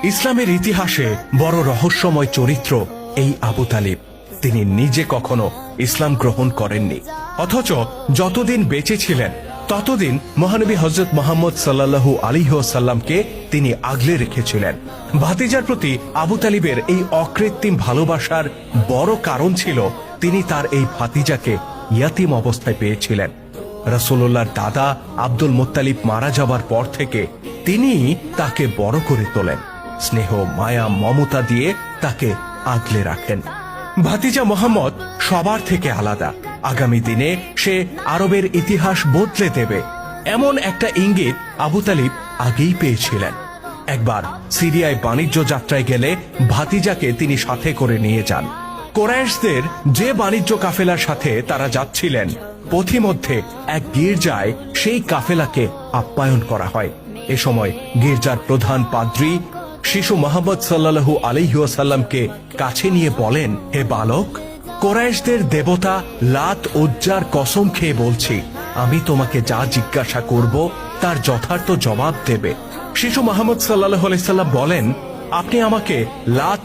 ইসলামের ইতিহাসে বড় রহস্যময় চরিত্র এই আবু তালিব। তিনি নিজে কখনো ইসলাম গ্রহণ করেননি, অথচ যতদিন বেঁচে ছিলেন ততদিন মহানবী হযরত মুহাম্মদ সাল্লাল্লাহু আলাইহি ওয়াসাল্লামকে তিনি আগলে রেখেছিলেন। ভাতিজার প্রতি আবু তালিবের এই অকৃত্রিম ভালোবাসার বড় কারণ ছিল তিনি তার এই ভাতিজাকে ইয়াতীম অবস্থায় পেয়েছিলেন। রাসূলুল্লাহর দাদা আব্দুল মুত্তালিব মারা যাবার পর থেকে তিনি তাকে বড় করে তোলেন, স্নেহ মায়া মমতা দিয়ে তাকে আগলে রাখেন। ভাতিজা মোহাম্মদ সবার থেকে আলাদা। আগামী দিনে সে আরবের ইতিহাস বদলে দেবে এমন একটা ইঙ্গিত আবু তালিব আগেই পেয়েছিলেন। একবার সিরিয়ায় বাণিজ্য যাত্রায় গেলে ভাতিজাকে তিনি সাথে করে নিয়ে যান। কুরাইশদের যে বাণিজ্য কাফেলার সাথে তারা যাচ্ছিলেন, পথিমধ্যে এক গির্জায় সেই কাফেলাকে আপ্যায়ন করা হয়। এ সময় গির্জার প্রধান পাদ্রী শিশু মুহাম্মদ সাল্লাল্লাহু আলাইহি ওয়াসাল্লামকে কাছে নিয়ে বলেন, হে বালক, কুরাইশদের দেবতা লাত উজ্জার কসম খেয়ে বলছি, আমি তোমাকে যা জিজ্ঞাসা করব তার যথার্থ জবাব দেবে। শিশু মুহাম্মদ সাল্লাল্লাহু আলাইহি ওয়াসাল্লাম বলেন, আপনি আমাকে লাত